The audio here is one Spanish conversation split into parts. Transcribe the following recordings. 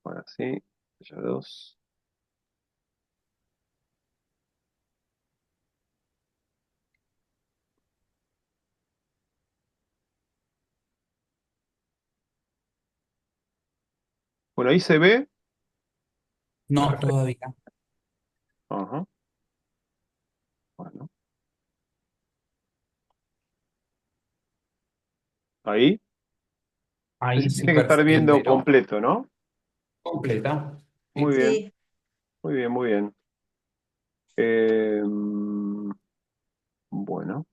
Ahora sí, ya dos. Bueno, ahí se ve. No, Perfecto. todavía. Ajá. Bueno, ahí. Ahí sí, Tiene que estar perfecto, viendo pero completo, ¿no? completa. Muy Sí. bien, Sí, muy bien, muy bien. Bueno,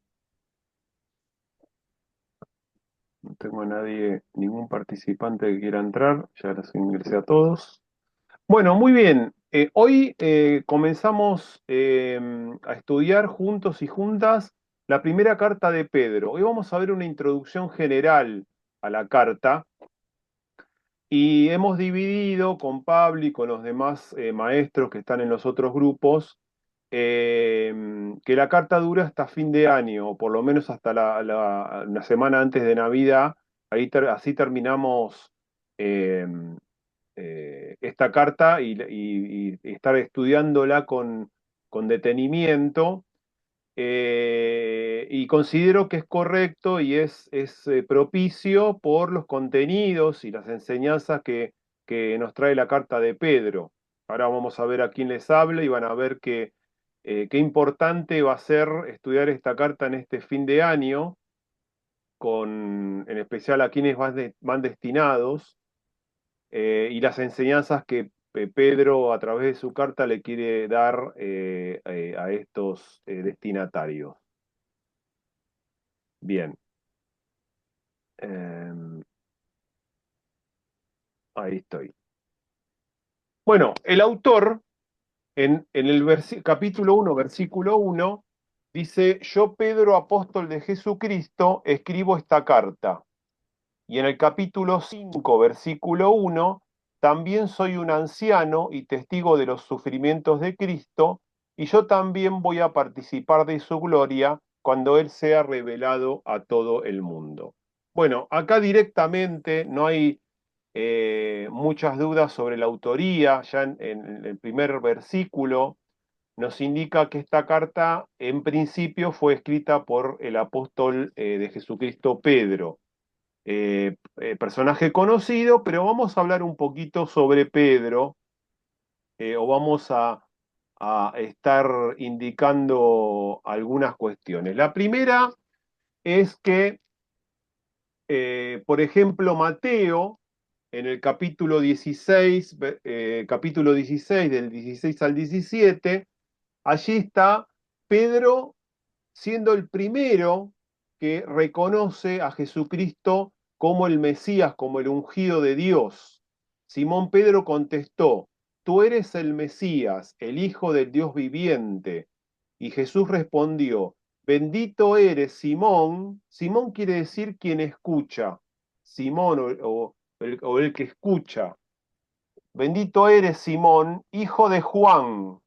no tengo a nadie, ningún participante que quiera entrar. Ya los ingresé a todos. Bueno, muy bien. Hoy comenzamos a estudiar juntos y juntas la primera carta de Pedro. Hoy vamos a ver una introducción general a la carta y hemos dividido con Pablo y con los demás maestros que están en los otros grupos que la carta dura hasta fin de año, o por lo menos hasta una semana antes de Navidad. Así terminamos eh, esta carta y estar estudiándola con detenimiento. Y considero que es correcto y es propicio por los contenidos y las enseñanzas que nos trae la carta de Pedro. Ahora vamos a ver a quién les habla y van a ver qué importante va a ser estudiar esta carta en este fin de año, en especial a quienes van destinados, y las enseñanzas que Pedro a través de su carta le quiere dar a estos destinatarios. Bien, eh, ahí estoy. Bueno, el autor en el capítulo 1, versículo 1, dice: Yo, Pedro, apóstol de Jesucristo, escribo esta carta. Y en el capítulo 5, versículo 1, también soy un anciano y testigo de los sufrimientos de Cristo, y yo también voy a participar de su gloria cuando Él sea revelado a todo el mundo. Bueno, acá directamente no hay muchas dudas sobre la autoría. Ya en el primer versículo nos indica que esta carta en principio fue escrita por el apóstol de Jesucristo Pedro, personaje conocido, pero vamos a hablar un poquito sobre Pedro, o vamos a estar indicando algunas cuestiones. La primera es que, por ejemplo, Mateo, en el capítulo 16, del 16 al 17, allí está Pedro siendo el primero que reconoce a Jesucristo como el Mesías, como el ungido de Dios. Simón Pedro contestó: Tú eres el Mesías, el Hijo del Dios viviente. Y Jesús respondió: Bendito eres, Simón. Simón quiere decir quien escucha. Simón o el que escucha. Bendito eres, Simón, hijo de Juan.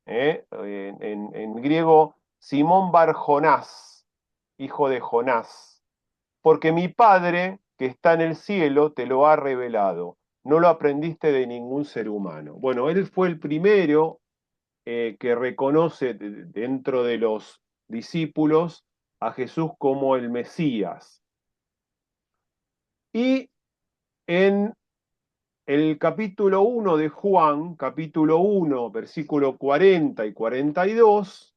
En griego, Simón Bar Jonás, hijo de Jonás, porque mi Padre, que está en el cielo, te lo ha revelado. No lo aprendiste de ningún ser humano. Bueno, él fue el primero que reconoce dentro de los discípulos a Jesús como el Mesías. Y en el capítulo 1 de Juan, capítulo 1, versículo 40 y 42,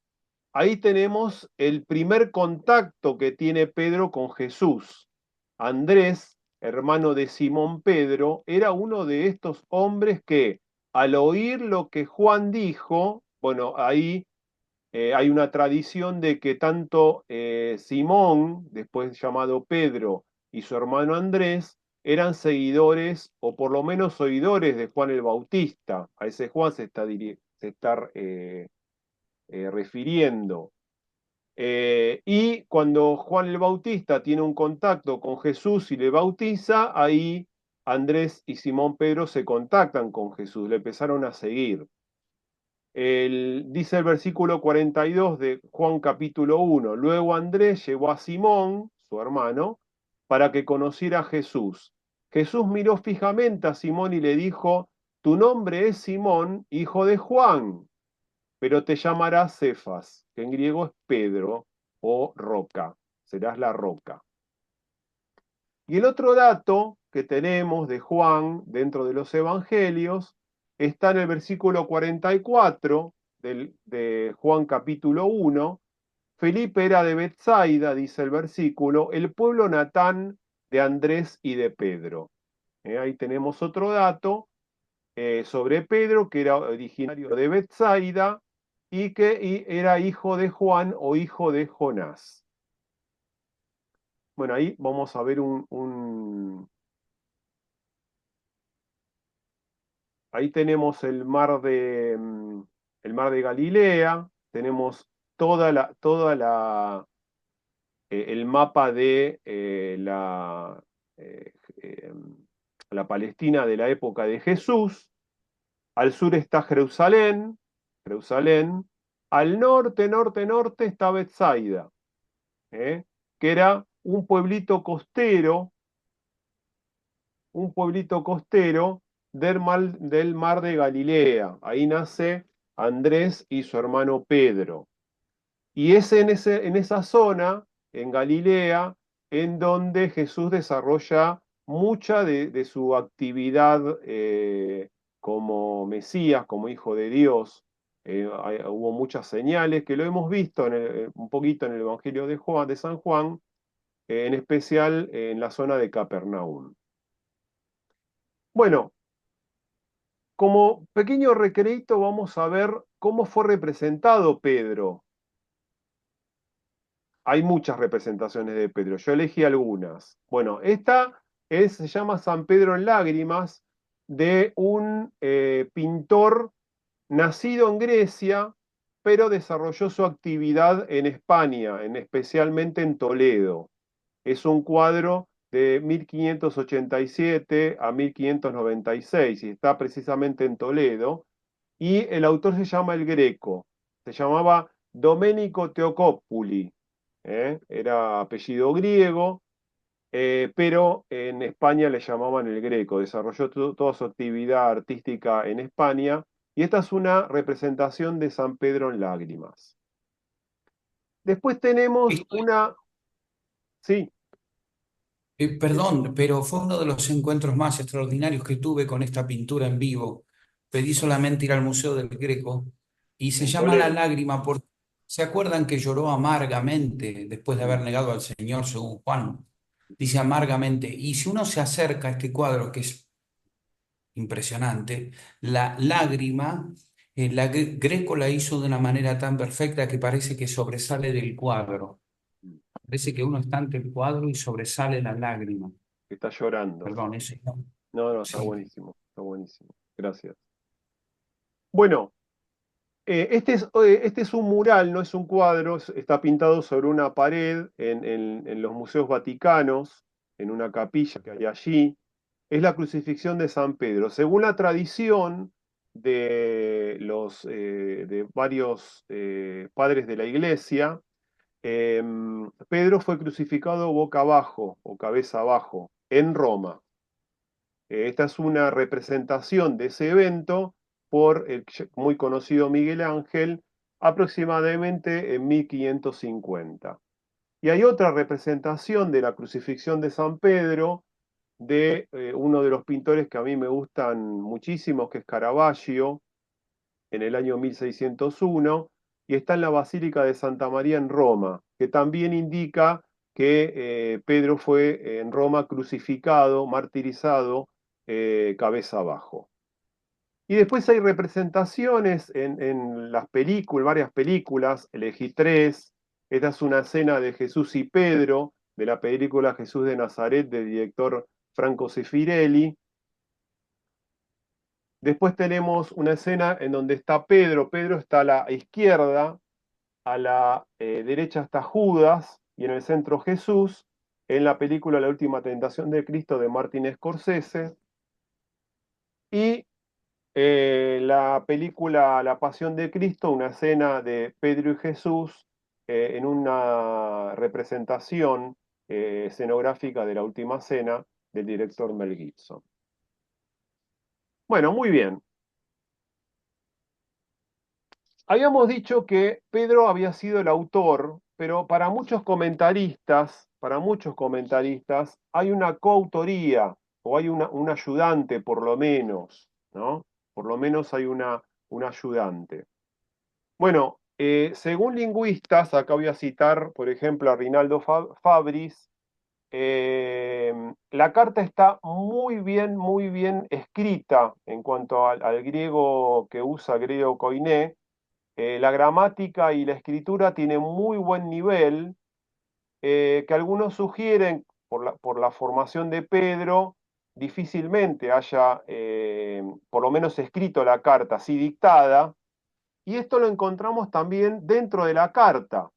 ahí tenemos el primer contacto que tiene Pedro con Jesús. Andrés, hermano de Simón Pedro, era uno de estos hombres que, al oír lo que Juan dijo, bueno, ahí hay una tradición de que tanto Simón, después llamado Pedro, y su hermano Andrés eran seguidores, o por lo menos oidores de Juan el Bautista. A ese Juan se está refiriendo. Y cuando Juan el Bautista tiene un contacto con Jesús y le bautiza, ahí Andrés y Simón Pedro se contactan con Jesús, le empezaron a seguir. Dice el versículo 42 de Juan capítulo 1: Luego Andrés llevó a Simón, su hermano, para que conociera a Jesús. Jesús miró fijamente a Simón y le dijo, tu nombre es Simón, hijo de Juan, pero te llamarás Cefas, que en griego es Pedro o roca, serás la roca. Y el otro dato que tenemos de Juan dentro de los evangelios está en el versículo 44 de Juan capítulo 1. Felipe era de Betsaida, dice el versículo, el pueblo natán de Andrés y de Pedro. Ahí tenemos otro dato sobre Pedro, que era originario de Betsaida y que era hijo de Juan o hijo de Jonás. Bueno, ahí vamos a ver ahí tenemos el mar de Galilea, tenemos el mapa de eh, eh, la Palestina de la época de Jesús. Al sur está Jerusalén, Jerusalén. Al norte, norte, norte está Betsaida, ¿eh? Que era un pueblito costero del mar de Galilea. Ahí nace Andrés y su hermano Pedro. Y es en esa zona, en Galilea, en donde Jesús desarrolla mucha de su actividad como Mesías, como Hijo de Dios. Hubo muchas señales que lo hemos visto un poquito en el Evangelio de Juan, de San Juan, en especial en la zona de Capernaum. Bueno, como pequeño recreito vamos a ver cómo fue representado Pedro. Hay muchas representaciones de Pedro, yo elegí algunas. Bueno, se llama San Pedro en Lágrimas, de un pintor nacido en Grecia, pero desarrolló su actividad en España, especialmente en Toledo. Es un cuadro de 1587 a 1596 y está precisamente en Toledo. Y el autor se llama El Greco, se llamaba Domenico Teocópuli, era apellido griego, pero en España le llamaban El Greco, desarrolló toda su actividad artística en España, y esta es una representación de San Pedro en lágrimas. Después tenemos Esto, una, sí, perdón, pero fue uno de los encuentros más extraordinarios que tuve con esta pintura en vivo. Pedí solamente ir al Museo del Greco y se en llama La Toledo. Lágrima porque ¿se acuerdan que lloró amargamente después de haber negado al Señor según Juan? Dice amargamente. Y si uno se acerca a este cuadro, que es impresionante, la lágrima, Greco la hizo de una manera tan perfecta que parece que sobresale del cuadro. Parece que uno está ante el cuadro y sobresale la lágrima. Está llorando. Perdón, ese no. No, no, está Sí. buenísimo, está buenísimo. Gracias. Bueno, este es un mural, no es un cuadro, está pintado sobre una pared en los museos vaticanos, en una capilla que hay allí. Es la crucifixión de San Pedro. Según la tradición de varios padres de la iglesia, Pedro fue crucificado boca abajo o cabeza abajo en Roma. Esta es una representación de ese evento por el muy conocido Miguel Ángel, aproximadamente en 1550. Y hay otra representación de la crucifixión de San Pedro de uno de los pintores que a mí me gustan muchísimo, que es Caravaggio, en el año 1601, y está en la Basílica de Santa María en Roma, que también indica que Pedro fue en Roma crucificado, martirizado, cabeza abajo. Y después hay representaciones en las películas, varias películas, elegí tres. Esta es una escena de Jesús y Pedro, de la película Jesús de Nazaret, del director Franco Sefirelli. Después tenemos una escena en donde está Pedro. Pedro está a la izquierda, a la derecha está Judas y en el centro Jesús, en la película La Última Tentación de Cristo de Martin Scorsese. Y la película La Pasión de Cristo, una escena de Pedro y Jesús en una representación escenográfica de la Última Cena del director Mel Gibson. Bueno, muy bien. Habíamos dicho que Pedro había sido el autor, pero para muchos comentaristas, hay una coautoría, o hay un ayudante por lo menos, ¿no? Por lo menos hay un ayudante. Bueno, según lingüistas, acá voy a citar, por ejemplo, a Rinaldo Fabris, la carta está muy bien escrita en cuanto al griego que usa, griego koiné. La gramática y la escritura tienen muy buen nivel, que algunos sugieren, por la formación de Pedro, difícilmente haya, por lo menos escrito la carta, así dictada, y esto lo encontramos también dentro de la carta.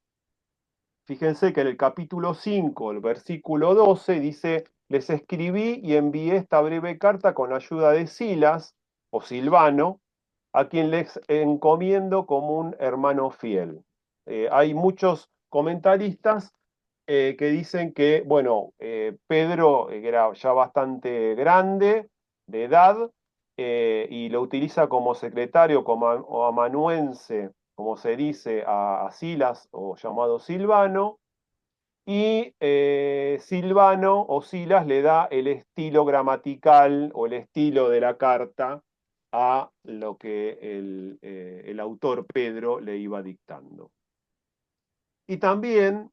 Fíjense que en el capítulo 5, el versículo 12, dice, les escribí y envié esta breve carta con ayuda de Silas, o Silvano, a quien les encomiendo como un hermano fiel. Hay muchos comentaristas que dicen que, bueno, Pedro era ya bastante grande de edad y lo utiliza como secretario, como o amanuense, como se dice, a Silas o llamado Silvano, y Silvano o Silas le da el estilo gramatical o el estilo de la carta a lo que el autor Pedro le iba dictando. Y también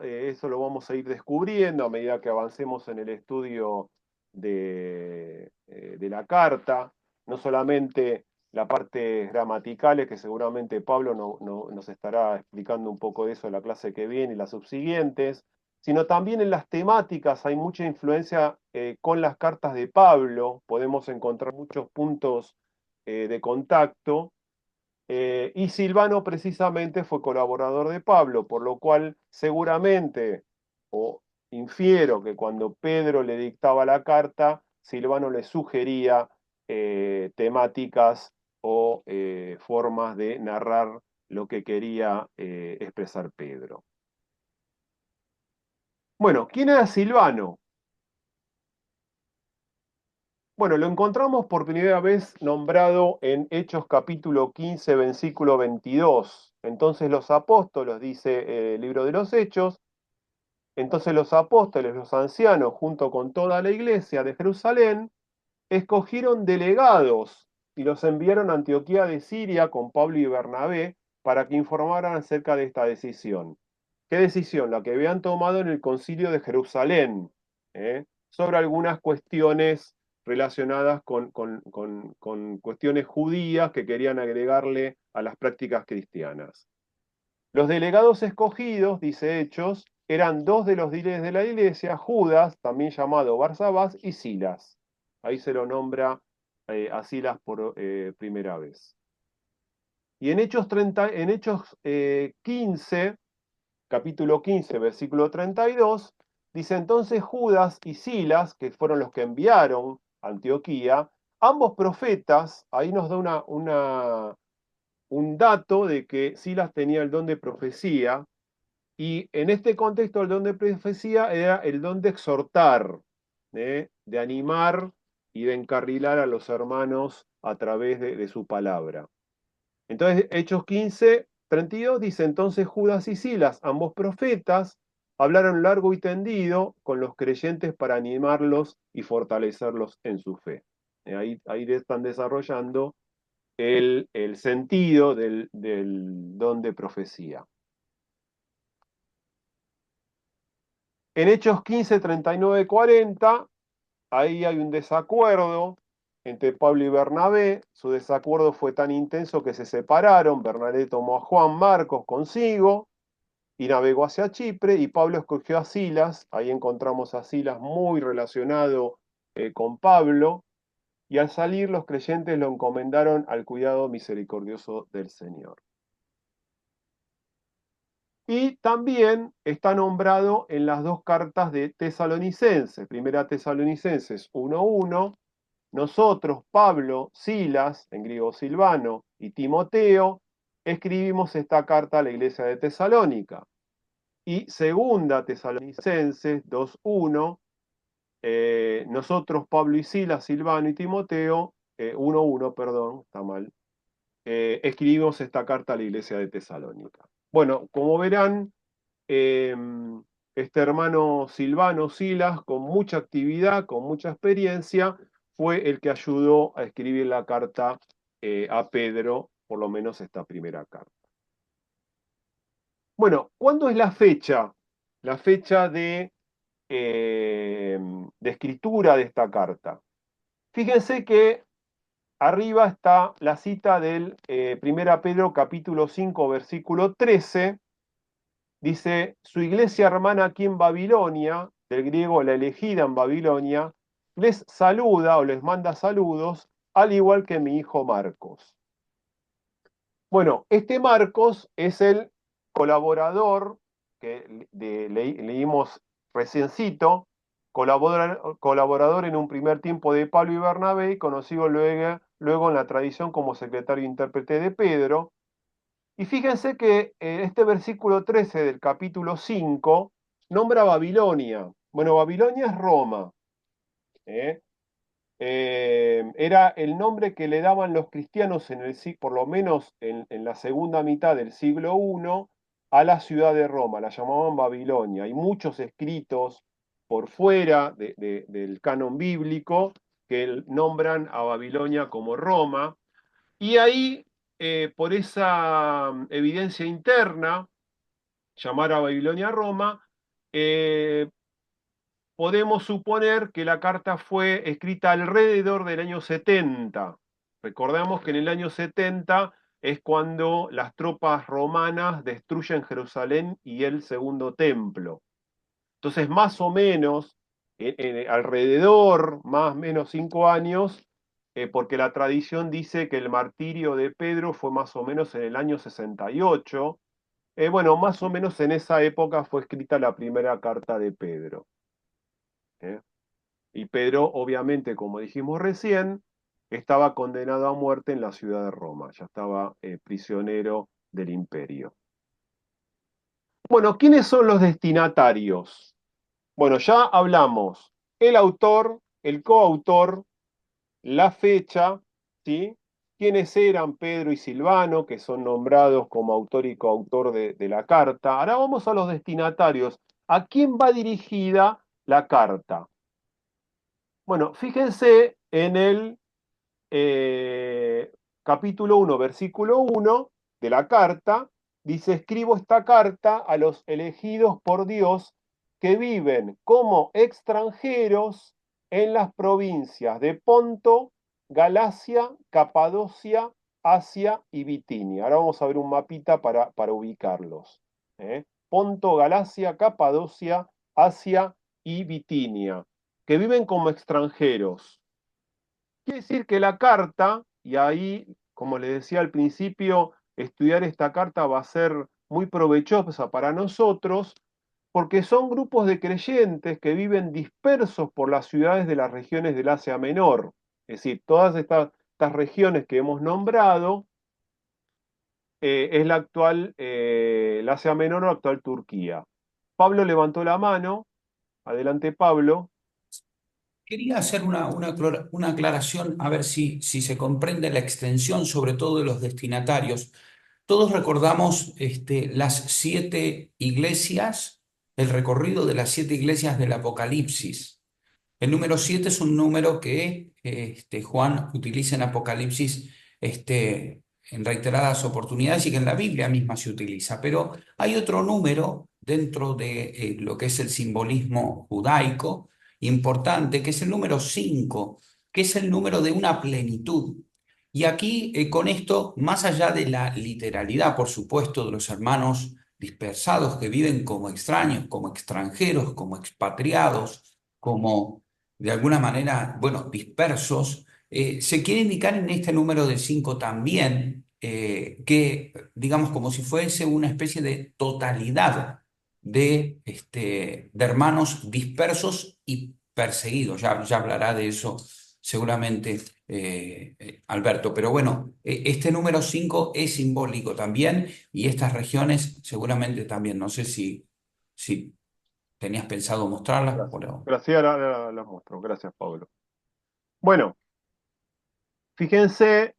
eso lo vamos a ir descubriendo a medida que avancemos en el estudio de la carta, no solamente la parte gramatical, que seguramente Pablo nos estará explicando un poco de eso en la clase que viene y las subsiguientes, sino también en las temáticas hay mucha influencia con las cartas de Pablo, podemos encontrar muchos puntos de contacto y Silvano precisamente fue colaborador de Pablo, por lo cual seguramente, o infiero que cuando Pedro le dictaba la carta, Silvano le sugería temáticas o formas de narrar lo que quería expresar Pedro. Bueno, ¿quién era Silvano? Bueno, lo encontramos por primera vez nombrado en Hechos capítulo 15, versículo 22. Entonces los apóstoles, dice el libro de los Hechos, entonces los apóstoles, los ancianos, junto con toda la iglesia de Jerusalén, escogieron delegados y los enviaron a Antioquía de Siria con Pablo y Bernabé para que informaran acerca de esta decisión. ¿Qué decisión? La que habían tomado en el concilio de Jerusalén, sobre algunas cuestiones relacionadas con cuestiones judías que querían agregarle a las prácticas cristianas. Los delegados escogidos, dice Hechos, eran dos de los líderes de la iglesia, Judas, también llamado Barsabás, y Silas. Ahí se lo nombra a Silas por primera vez. Y en Hechos 15, capítulo 15, versículo 32, dice entonces Judas y Silas, que fueron los que enviaron a Antioquía, ambos profetas, ahí nos da un dato de que Silas tenía el don de profecía, y en este contexto el don de profecía era el don de exhortar, de animar y de encarrilar a los hermanos a través de su palabra. Entonces, Hechos 15, 32 dice, entonces Judas y Silas, ambos profetas, hablaron largo y tendido con los creyentes para animarlos y fortalecerlos en su fe. Ahí están desarrollando el sentido del don de profecía. En Hechos 15, 39, 40, ahí hay un desacuerdo entre Pablo y Bernabé. Su desacuerdo fue tan intenso que se separaron. Bernabé tomó a Juan Marcos consigo y navegó hacia Chipre, y Pablo escogió a Silas. Ahí encontramos a Silas muy relacionado con Pablo, y al salir los creyentes lo encomendaron al cuidado misericordioso del Señor. Y también está nombrado en las dos cartas de Tesalonicenses, primera Tesalonicenses 1:1, nosotros, Pablo, Silas, en griego Silvano, y Timoteo, escribimos esta carta a la iglesia de Tesalónica. Y segunda Tesalonicenses 2:1, nosotros, Pablo y Silas, Silvano y Timoteo, 1:1, perdón, está mal, escribimos esta carta a la iglesia de Tesalónica. Bueno, como verán, eh, este hermano Silvano Silas, con mucha actividad, con mucha experiencia, fue el que ayudó a escribir la carta a Pedro, por lo menos esta primera carta. Bueno, ¿cuándo es la fecha? La fecha de escritura de esta carta. Fíjense que arriba está la cita del 1 Pedro capítulo 5, versículo 13. Dice, su iglesia hermana aquí en Babilonia, del griego la elegida en Babilonia, les saluda o les manda saludos, al igual que mi hijo Marcos. Bueno, este Marcos es el colaborador que leímos reciencito, colaborador en un primer tiempo de Pablo y Bernabé, conocido luego en la tradición como secretario intérprete de Pedro. Y fíjense que este versículo 13 del capítulo 5 nombra Babilonia. Bueno, Babilonia es Roma. ¿eh? Era el nombre que le daban los cristianos por lo menos en la segunda mitad del siglo I a la ciudad de Roma, la llamaban Babilonia. Hay muchos escritos por fuera del canon bíblico que nombran a Babilonia como Roma, y ahí, por esa evidencia interna, llamar a Babilonia Roma, eh, podemos suponer que la carta fue escrita alrededor del año 70. Recordamos que en el año 70 es cuando las tropas romanas destruyen Jerusalén y el segundo templo. Entonces, más o menos, alrededor, más o menos 5 años, porque la tradición dice que el martirio de Pedro fue más o menos en el año 68. Bueno, más o menos en esa época fue escrita la primera carta de Pedro. ¿eh? Y Pedro, obviamente, como dijimos recién, estaba condenado a muerte en la ciudad de Roma, ya estaba prisionero del imperio. Bueno, ¿quiénes son los destinatarios? Bueno, ya hablamos el autor, el coautor, la fecha, ¿sí? ¿Quiénes eran Pedro y Silvano, que son nombrados como autor y coautor de la carta? Ahora vamos a los destinatarios. ¿A quién va dirigida la carta? Bueno, fíjense en el capítulo 1, versículo 1 de la carta, dice, escribo esta carta a los elegidos por Dios que viven como extranjeros en las provincias de Ponto, Galacia, Capadocia, Asia y Bitinia. Ahora vamos a ver un mapita para ubicarlos. Ponto, Galacia, Capadocia, Asia y Bitinia, que viven como extranjeros. Quiere decir que la carta, y ahí, como les decía al principio, estudiar esta carta va a ser muy provechosa para nosotros, porque son grupos de creyentes que viven dispersos por las ciudades de las regiones del Asia Menor. Es decir, todas estas regiones que hemos nombrado es la actual, el Asia Menor o la actual Turquía. Pablo levantó la mano. Adelante, Pablo. Quería hacer una aclaración, a ver si se comprende la extensión, sobre todo de los destinatarios. Todos recordamos las 7 iglesias, el recorrido de las 7 iglesias del Apocalipsis. El número 7 es un número que Juan utiliza en Apocalipsis en reiteradas oportunidades y que en la Biblia misma se utiliza. Pero hay otro número dentro de lo que es el simbolismo judaico importante, que es el número 5, que es el número de una plenitud. Y aquí, con esto, más allá de la literalidad, por supuesto, de los hermanos dispersados que viven como extraños, como extranjeros, como expatriados, como de alguna manera, bueno, dispersos, se quiere indicar en este número de 5 también que, digamos, como si fuese una especie de totalidad de hermanos dispersos y perseguidos. Ya hablará de eso seguramente Alberto. Pero bueno, este número 5 es simbólico también y estas regiones seguramente también. No sé si ¿Tenías pensado mostrarlas? Gracias. Gracias, ahora las muestro. Gracias, Pablo. Bueno, fíjense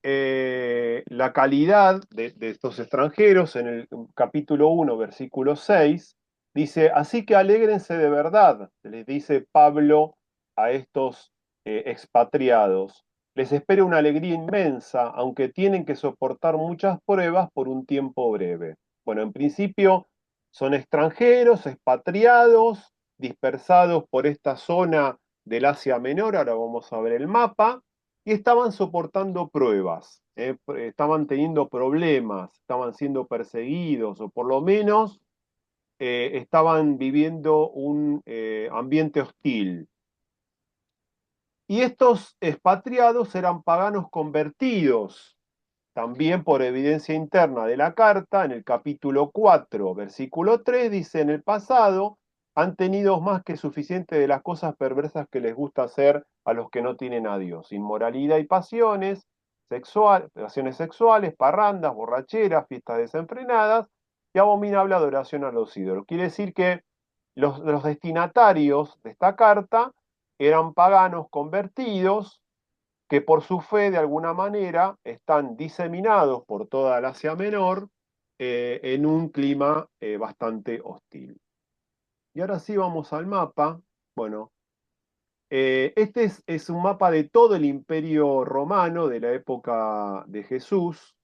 la calidad de estos extranjeros en el capítulo 1, versículo 6, dice, así que alégrense de verdad, les dice Pablo a estos expatriados. Les espera una alegría inmensa, aunque tienen que soportar muchas pruebas por un tiempo breve. Bueno, en principio son extranjeros, expatriados, dispersados por esta zona del Asia Menor, ahora vamos a ver el mapa, y estaban soportando pruebas, estaban teniendo problemas, estaban siendo perseguidos o por lo menos estaban viviendo un ambiente hostil. Y estos expatriados eran paganos convertidos, también por evidencia interna de la carta, en el capítulo 4, versículo 3, dice, en el pasado han tenido más que suficiente de las cosas perversas que les gusta hacer a los que no tienen a Dios, inmoralidad y pasiones sexuales, parrandas, borracheras, fiestas desenfrenadas y abominable adoración a los ídolos. Quiere decir que los destinatarios de esta carta eran paganos convertidos que por su fe, de alguna manera, están diseminados por toda el Asia Menor en un clima bastante hostil. Y ahora sí vamos al mapa. Bueno, este es un mapa de todo el imperio romano de la época de Jesús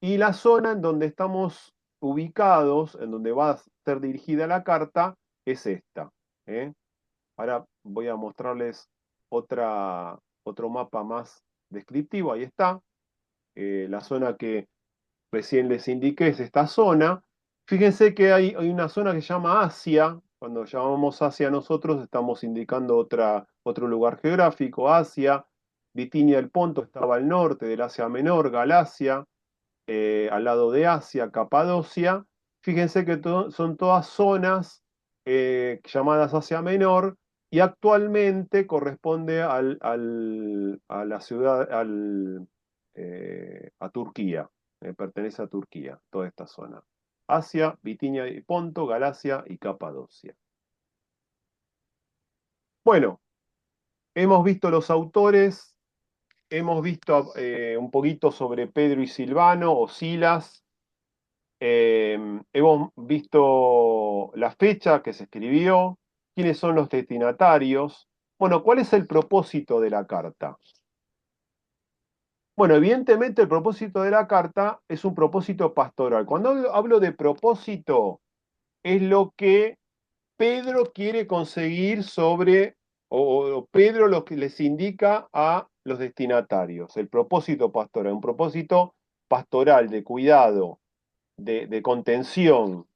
y la zona en donde estamos ubicados, en donde va a ser dirigida la carta, es esta. ¿eh? Ahora voy a mostrarles otro mapa más descriptivo. Ahí está. La zona que recién les indiqué es esta zona. Fíjense que hay una zona que se llama Asia. Cuando llamamos Asia nosotros estamos indicando otro lugar geográfico. Asia, Bitinia del Ponto estaba al norte del Asia Menor, Galacia, al lado de Asia, Capadocia. Fíjense que son todas zonas llamadas Asia Menor y actualmente corresponde a la ciudad, a Turquía, pertenece a Turquía, toda esta zona. Asia, Bitinia y Ponto, Galacia y Capadocia. Bueno, hemos visto los autores, hemos visto un poquito sobre Pedro y Silvano o Silas. Hemos visto la fecha que se escribió, quiénes son los destinatarios. Bueno, ¿cuál es el propósito de la carta? Bueno, evidentemente el propósito de la carta es un propósito pastoral. Cuando hablo de propósito, es lo que Pedro quiere conseguir o Pedro lo que les indica a los destinatarios, el propósito pastoral, un propósito pastoral de cuidado, de contención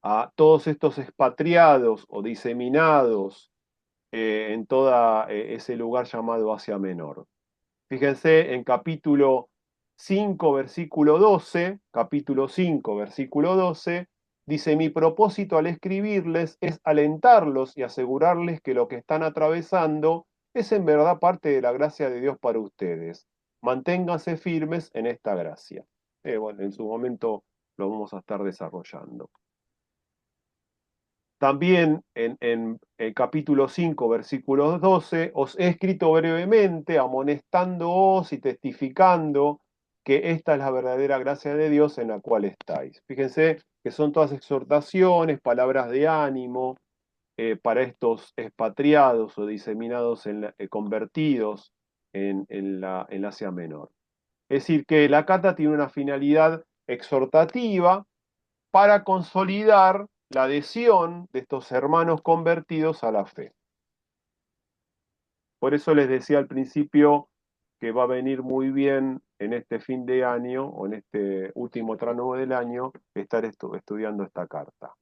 a todos estos expatriados o diseminados en todo ese lugar llamado Asia Menor. Fíjense en capítulo 5, versículo 12, capítulo 5, versículo 12, dice, mi propósito al escribirles es alentarlos y asegurarles que lo que están atravesando es en verdad parte de la gracia de Dios para ustedes. Manténganse firmes en esta gracia. Bueno, en su momento lo vamos a estar desarrollando. También en el capítulo 5, versículos 12, os he escrito brevemente, amonestándoos y testificando que esta es la verdadera gracia de Dios en la cual estáis. Fíjense que son todas exhortaciones, palabras de ánimo para estos expatriados o diseminados, convertidos en Asia Menor. Es decir, que la carta tiene una finalidad exhortativa para consolidar la adhesión de estos hermanos convertidos a la fe. Por eso les decía al principio que va a venir muy bien en este fin de año o en este último tramo del año estar estudiando esta carta.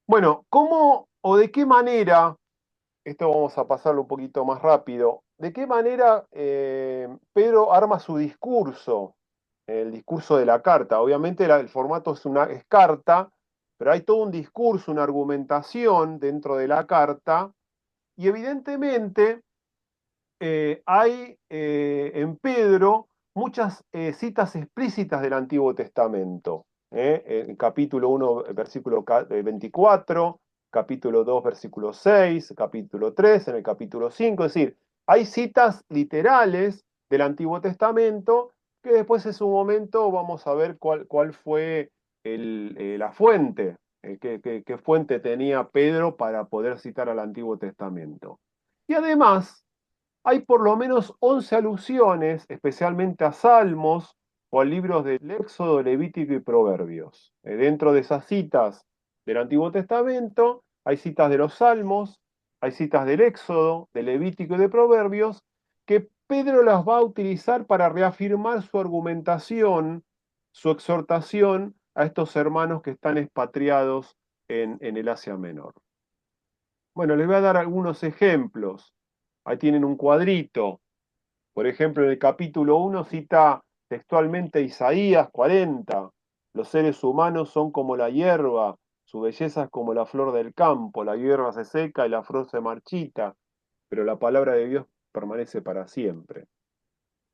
Bueno, ¿cómo o de qué manera, esto vamos a pasarlo un poquito más rápido, de qué manera Pedro arma su discurso, el discurso de la carta? Obviamente el formato es carta, pero hay todo un discurso, una argumentación dentro de la carta, y evidentemente hay en Pedro muchas citas explícitas del Antiguo Testamento. En capítulo 1, versículo 24, capítulo 2, versículo 6, capítulo 3, en el capítulo 5. Es decir, hay citas literales del Antiguo Testamento que después en su momento vamos a ver cuál fue la fuente, qué fuente tenía Pedro para poder citar al Antiguo Testamento. Y además, hay por lo menos 11 alusiones, especialmente a Salmos o a libros del Éxodo, Levítico y Proverbios. Dentro de esas citas del Antiguo Testamento, hay citas de los Salmos, hay citas del Éxodo, del Levítico y de Proverbios, que Pedro las va a utilizar para reafirmar su argumentación, su exhortación a estos hermanos que están expatriados en el Asia Menor. Bueno, les voy a dar algunos ejemplos. Ahí tienen un cuadrito. Por ejemplo, en el capítulo 1 cita textualmente Isaías 40. Los seres humanos son como la hierba, su belleza es como la flor del campo. La hierba se seca y la flor se marchita, pero la palabra de Dios permanece para siempre.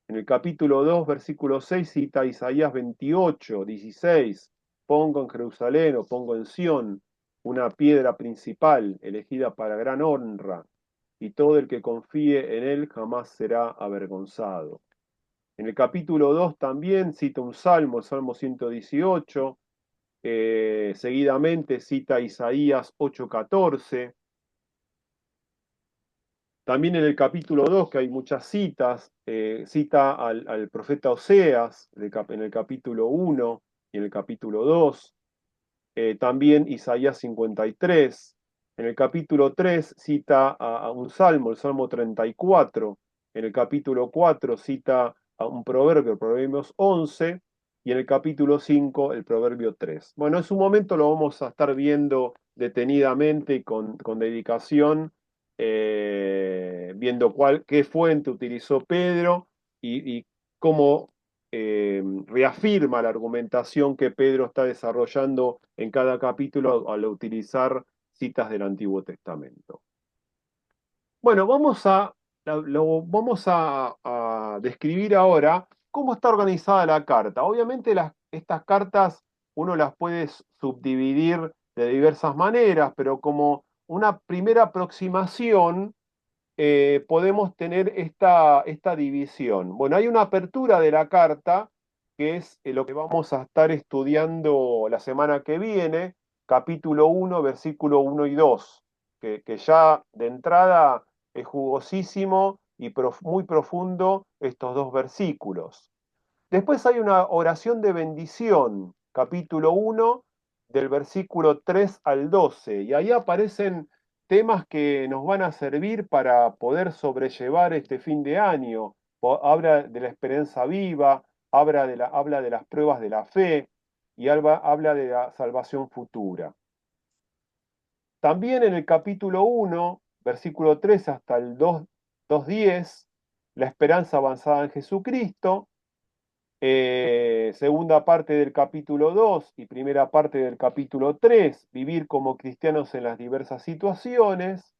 En el capítulo 2, versículo 6, cita Isaías 28, 16. Pongo en Jerusalén o pongo en Sión una piedra principal, elegida para gran honra, y todo el que confíe en él jamás será avergonzado. En el capítulo 2 también cita un salmo, el Salmo 118, seguidamente cita Isaías 8:14. También en el capítulo 2, que hay muchas citas, cita al profeta Oseas en el capítulo 1 y en el capítulo 2. También Isaías 53. En el capítulo 3 cita a un salmo, el Salmo 34. En el capítulo 4 cita a un proverbio, el Proverbios 11. Y en el capítulo 5, el Proverbio 3. Bueno, en su momento lo vamos a estar viendo detenidamente y con dedicación, viendo qué fuente utilizó Pedro y cómo reafirma la argumentación que Pedro está desarrollando en cada capítulo al utilizar citas del Antiguo Testamento. Bueno, vamos a describir ahora cómo está organizada la carta. Obviamente estas cartas uno las puede subdividir de diversas maneras, pero como una primera aproximación podemos tener esta división. Bueno, hay una apertura de la carta, que es lo que vamos a estar estudiando la semana que viene, capítulo 1, versículo 1 y 2, que ya de entrada es jugosísimo y muy profundo estos dos versículos. Después hay una oración de bendición, capítulo 1, del versículo 3 al 12, y ahí aparecen temas que nos van a servir para poder sobrellevar este fin de año. Habla de la esperanza viva, habla de las pruebas de la fe y habla de la salvación futura. También en el capítulo 1, versículo 3 hasta el 2:10, la esperanza avanzada en Jesucristo. Segunda parte del capítulo 2 y primera parte del capítulo 3, vivir como cristianos en las diversas situaciones.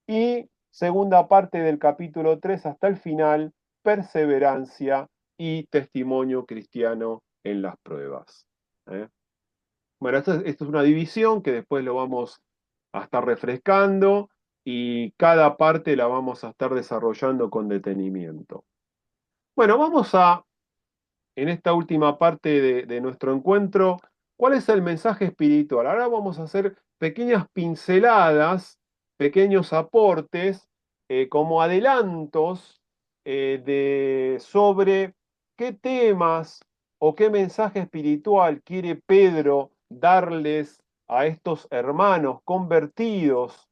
Y segunda parte del capítulo 3 hasta el final, perseverancia y testimonio cristiano en las pruebas. ¿Eh? Bueno, esto es una división que después lo vamos a estar refrescando y cada parte la vamos a estar desarrollando con detenimiento. Bueno, vamos a en esta última parte de nuestro encuentro, ¿cuál es el mensaje espiritual? Ahora vamos a hacer pequeñas pinceladas, pequeños aportes, como adelantos sobre qué temas o qué mensaje espiritual quiere Pedro darles a estos hermanos convertidos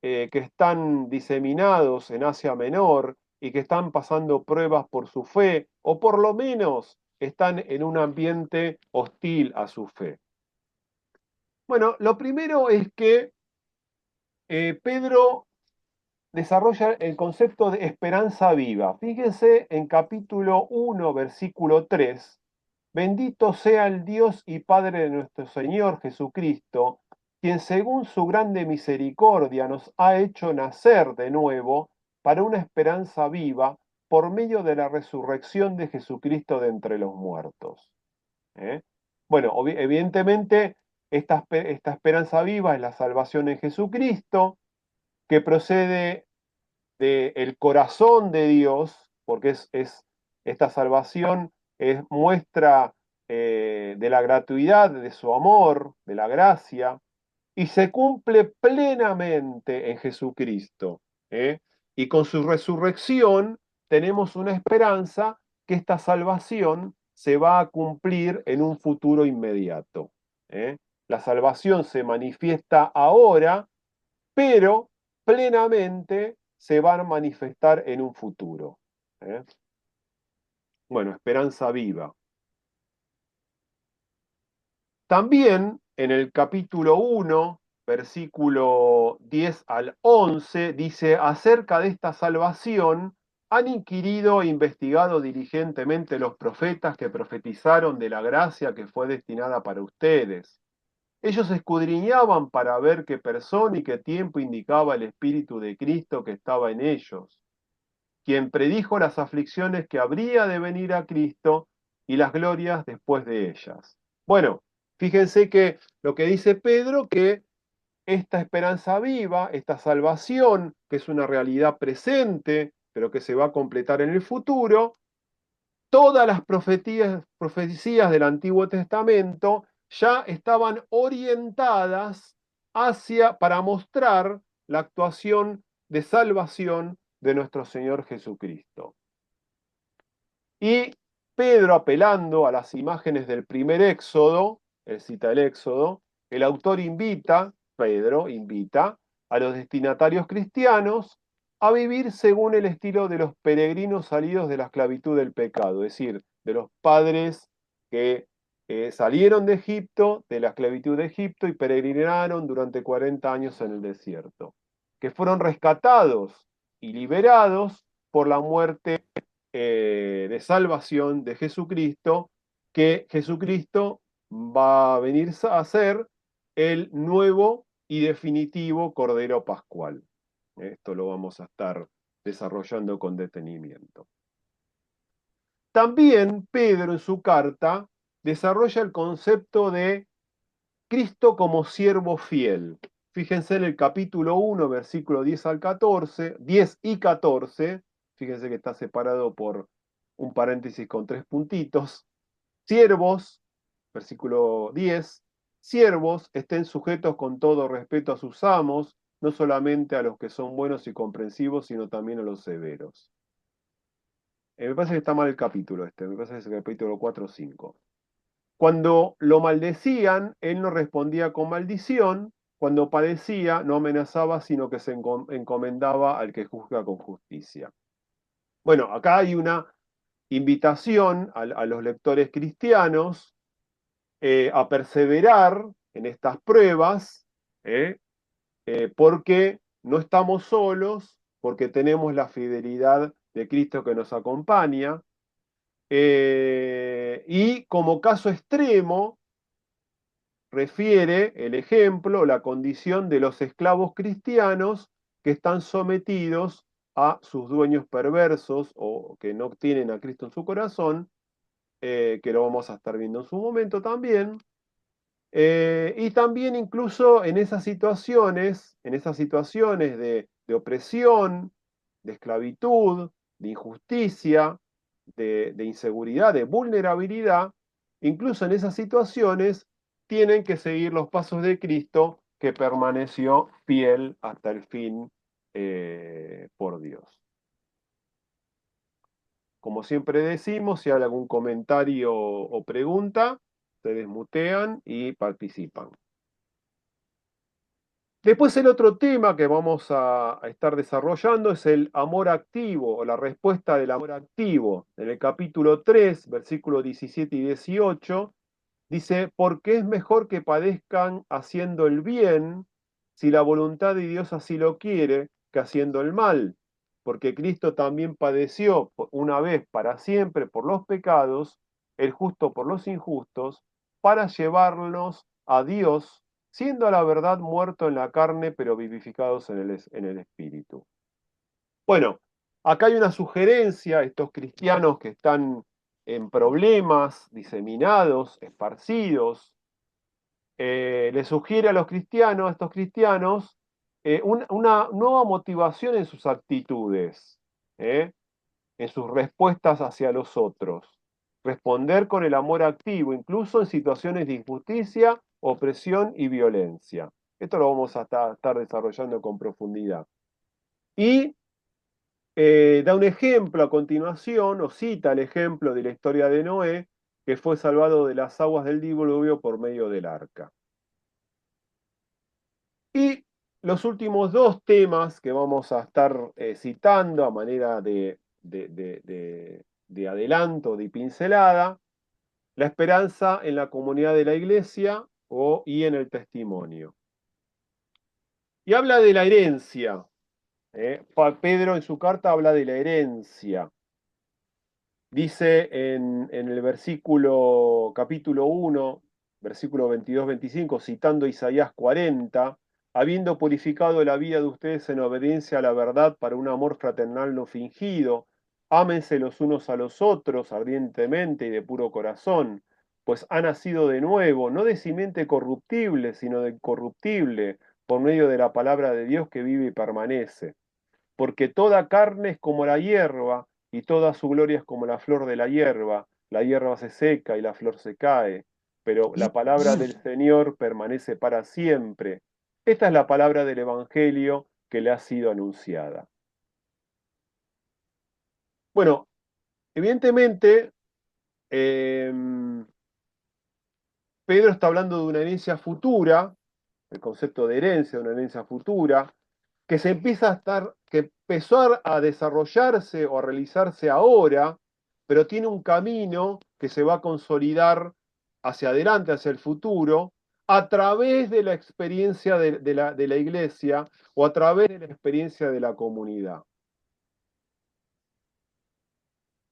que están diseminados en Asia Menor y que están pasando pruebas por su fe, o por lo menos están en un ambiente hostil a su fe. Bueno, lo primero es que Pedro desarrolla el concepto de esperanza viva. Fíjense en capítulo 1, versículo 3. Bendito sea el Dios y Padre de nuestro Señor Jesucristo, quien según su grande misericordia nos ha hecho nacer de nuevo para una esperanza viva por medio de la resurrección de Jesucristo de entre los muertos. ¿Eh? Bueno, evidentemente esta esperanza viva es la salvación en Jesucristo, que procede del corazón de Dios, porque esta salvación es muestra de la gratuidad, de su amor, de la gracia, y se cumple plenamente en Jesucristo. ¿Eh? Y con su resurrección tenemos una esperanza que esta salvación se va a cumplir en un futuro inmediato. ¿Eh? La salvación se manifiesta ahora, pero plenamente se va a manifestar en un futuro. ¿Eh? Bueno, esperanza viva. También en el capítulo 1, versículo 10 al 11, dice, acerca de esta salvación, han inquirido e investigado diligentemente los profetas que profetizaron de la gracia que fue destinada para ustedes. Ellos escudriñaban para ver qué persona y qué tiempo indicaba el Espíritu de Cristo que estaba en ellos, quien predijo las aflicciones que habría de venir a Cristo y las glorias después de ellas. Bueno, fíjense que lo que dice Pedro, que esta esperanza viva, esta salvación, que es una realidad presente, pero que se va a completar en el futuro, todas las profecías del Antiguo Testamento ya estaban orientadas para mostrar la actuación de salvación de nuestro Señor Jesucristo. Y Pedro, apelando a las imágenes del primer Éxodo, él cita el Éxodo, el autor Pedro invita a los destinatarios cristianos a vivir según el estilo de los peregrinos salidos de la esclavitud del pecado, es decir, de los padres que salieron de Egipto, de la esclavitud de Egipto, y peregrinaron durante 40 años en el desierto, que fueron rescatados y liberados por la muerte de salvación de Jesucristo, que Jesucristo va a venir a ser el nuevo y definitivo Cordero Pascual. Esto lo vamos a estar desarrollando con detenimiento. También Pedro en su carta desarrolla el concepto de Cristo como siervo fiel. Fíjense en el capítulo 1, versículo 10 al 14, 10 y 14, fíjense que está separado por un paréntesis con 3 puntitos. Siervos, versículo 10, siervos estén sujetos con todo respeto a sus amos, no solamente a los que son buenos y comprensivos, sino también a los severos. Me parece que está mal el capítulo me parece que es el capítulo 4 o 5. Cuando lo maldecían, él no respondía con maldición. Cuando padecía, no amenazaba, sino que se encomendaba al que juzga con justicia. Bueno, acá hay una invitación a los lectores cristianos a perseverar en estas pruebas, porque no estamos solos, porque tenemos la fidelidad de Cristo que nos acompaña. Y como caso extremo, refiere el ejemplo, la condición de los esclavos cristianos que están sometidos a sus dueños perversos o que no tienen a Cristo en su corazón, que lo vamos a estar viendo en su momento también. Y también incluso en esas situaciones de opresión, de esclavitud, de injusticia, de inseguridad, de vulnerabilidad, incluso en esas situaciones tienen que seguir los pasos de Cristo que permaneció fiel hasta el fin por Dios. Como siempre decimos, si hay algún comentario o pregunta, se desmutean y participan. Después el otro tema que vamos a estar desarrollando es el amor activo o la respuesta del amor activo. En el capítulo 3, versículos 17 y 18, dice, porque es mejor que padezcan haciendo el bien, si la voluntad de Dios así lo quiere, que haciendo el mal. Porque Cristo también padeció una vez para siempre por los pecados, el justo por los injustos, para llevarnos a Dios, siendo a la verdad muerto en la carne, pero vivificados en el espíritu. Bueno, acá hay una sugerencia, estos cristianos que están en problemas, diseminados, esparcidos, le sugiere a los cristianos, a estos cristianos, una nueva motivación en sus actitudes, ¿eh? En sus respuestas hacia los otros. Responder con el amor activo, incluso en situaciones de injusticia, opresión y violencia. Esto lo vamos a estar desarrollando con profundidad. Y da un ejemplo a continuación, o cita el ejemplo de la historia de Noé, que fue salvado de las aguas del diluvio por medio del arca. Y los últimos dos temas que vamos a estar citando a manera de adelanto, de pincelada, la esperanza en la comunidad de la iglesia y en el testimonio. Y habla de la herencia. Pedro en su carta habla de la herencia. Dice en el capítulo 1, versículo 22-25, citando Isaías 40, habiendo purificado la vida de ustedes en obediencia a la verdad para un amor fraternal no fingido, ámense los unos a los otros ardientemente y de puro corazón, pues ha nacido de nuevo, no de simiente corruptible, sino de incorruptible, por medio de la palabra de Dios que vive y permanece. Porque toda carne es como la hierba, y toda su gloria es como la flor de la hierba se seca y la flor se cae, pero la palabra del Señor permanece para siempre. Esta es la palabra del Evangelio que le ha sido anunciada. Bueno, evidentemente, eh, Pedro está hablando de una herencia futura, el concepto de herencia, de una herencia futura, que empezó a desarrollarse o a realizarse ahora, pero tiene un camino que se va a consolidar hacia adelante, hacia el futuro, a través de la experiencia de la iglesia o a través de la experiencia de la comunidad.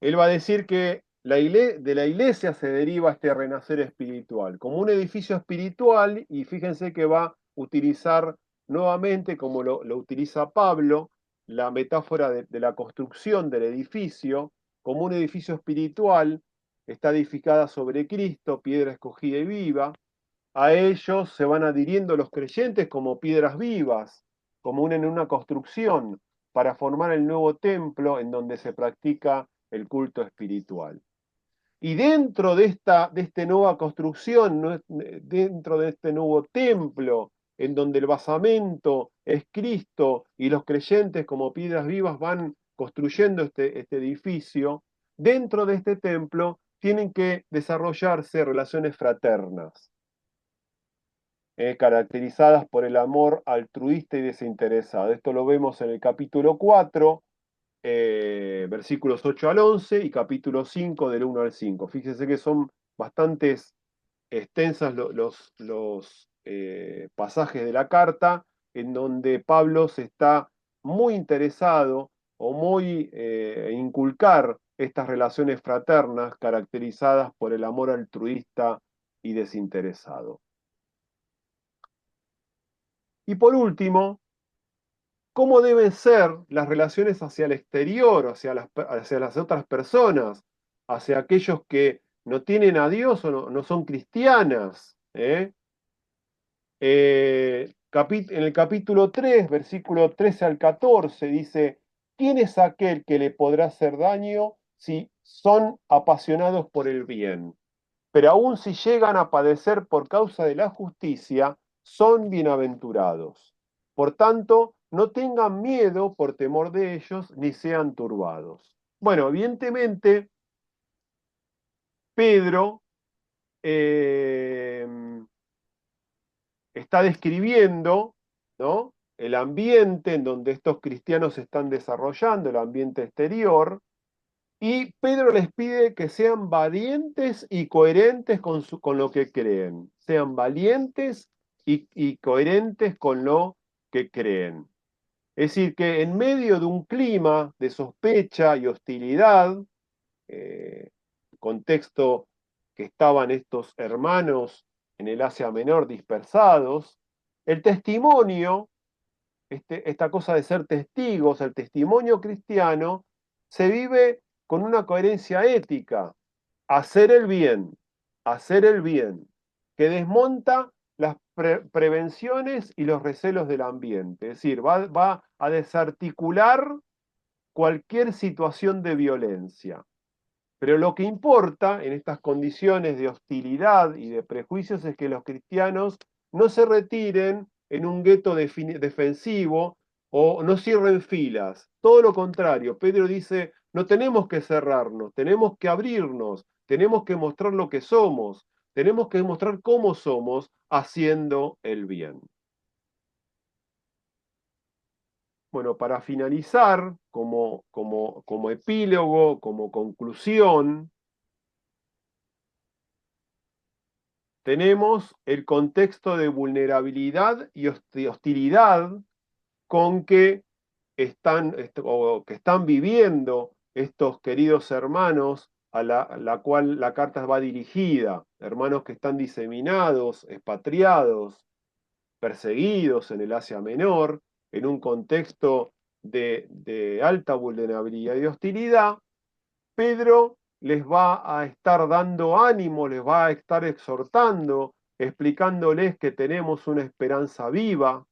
Él va a decir que de la iglesia se deriva este renacer espiritual, como un edificio espiritual, y fíjense que va a utilizar nuevamente, como lo utiliza Pablo, la metáfora de la construcción del edificio, como un edificio espiritual, está edificada sobre Cristo, piedra escogida y viva. A ellos se van adhiriendo los creyentes como piedras vivas, como en una construcción, para formar el nuevo templo en donde se practica el culto espiritual. Y dentro de esta nueva construcción, dentro de este nuevo templo, en donde el basamento es Cristo y los creyentes como piedras vivas van construyendo este edificio, dentro de este templo tienen que desarrollarse relaciones fraternas, caracterizadas por el amor altruista y desinteresado. Esto lo vemos en el capítulo 4, versículos 8 al 11 y capítulo 5 del 1 al 5. Fíjense que son bastantes extensas los pasajes de la carta en donde Pablo se está muy interesado o muy inculcar estas relaciones fraternas caracterizadas por el amor altruista y desinteresado. Y por último, cómo deben ser las relaciones hacia el exterior, hacia las otras personas, hacia aquellos que no tienen a Dios o no son cristianas. En el capítulo 3, versículo 13 al 14, dice, ¿quién es aquel que le podrá hacer daño si son apasionados por el bien? Pero aun si llegan a padecer por causa de la justicia, son bienaventurados. Por tanto, no tengan miedo por temor de ellos, ni sean turbados. Bueno, evidentemente, Pedro eh, está describiendo, ¿no?, el ambiente en donde estos cristianos se están desarrollando, el ambiente exterior, y Pedro les pide que sean valientes y coherentes con lo que creen. Sean valientes y coherentes con lo que creen. Es decir, que en medio de un clima de sospecha y hostilidad, contexto que estaban estos hermanos en el Asia Menor dispersados, el testimonio, esta cosa de ser testigos, el testimonio cristiano, se vive con una coherencia ética. hacer el bien, hacer el bien, que desmonta las prevenciones y los recelos del ambiente. Es decir, va a desarticular cualquier situación de violencia. Pero lo que importa en estas condiciones de hostilidad y de prejuicios es que los cristianos no se retiren en un gueto defensivo o no cierren filas. Todo lo contrario, Pedro dice, no tenemos que cerrarnos, tenemos que abrirnos, tenemos que mostrar lo que somos, tenemos que mostrar cómo somos haciendo el bien. Bueno, para finalizar, como epílogo, como conclusión, tenemos el contexto de vulnerabilidad y hostilidad con que están viviendo estos queridos hermanos a la cual la carta va dirigida, hermanos que están diseminados, expatriados, perseguidos en el Asia Menor, en un contexto de alta vulnerabilidad y hostilidad. Pedro les va a estar dando ánimo, les va a estar exhortando, explicándoles que tenemos una esperanza viva,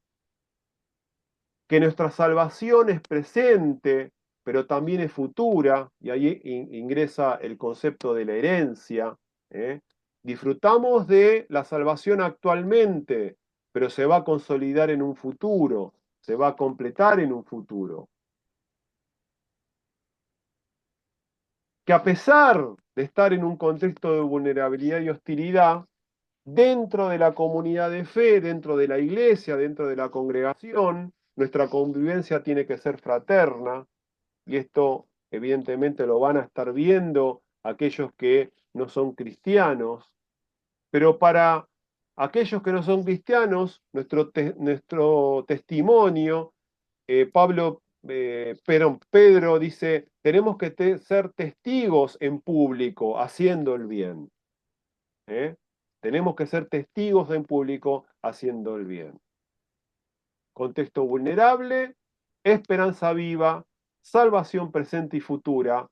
que nuestra salvación es presente, pero también es futura, y ahí ingresa el concepto de la herencia. ¿Eh? Disfrutamos de la salvación actualmente, pero se va a consolidar en un futuro, se va a completar en un futuro. Que a pesar de estar en un contexto de vulnerabilidad y hostilidad, dentro de la comunidad de fe, dentro de la iglesia, dentro de la congregación, nuestra convivencia tiene que ser fraterna, y esto evidentemente lo van a estar viendo aquellos que no son cristianos, pero para aquellos que no son cristianos, nuestro testimonio, Pedro dice, tenemos que ser testigos en público haciendo el bien. ¿Eh? Tenemos que ser testigos en público haciendo el bien. Contexto vulnerable, esperanza viva, salvación presente y futura,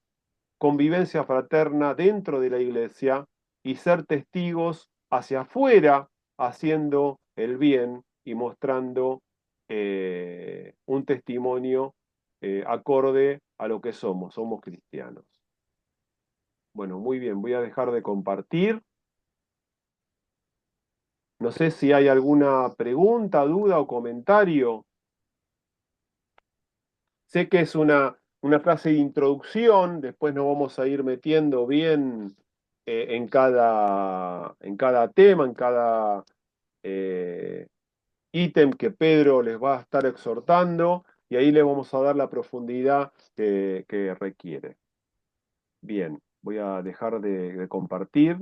convivencia fraterna dentro de la iglesia y ser testigos hacia afuera haciendo el bien y mostrando un testimonio acorde a lo que somos cristianos. Bueno, muy bien, voy a dejar de compartir. No sé si hay alguna pregunta, duda o comentario. Sé que es una clase de introducción, después nos vamos a ir metiendo bien en cada tema, en cada eh, ítem que Pedro les va a estar exhortando, y ahí le vamos a dar la profundidad que requiere. Bien, voy a dejar de compartir.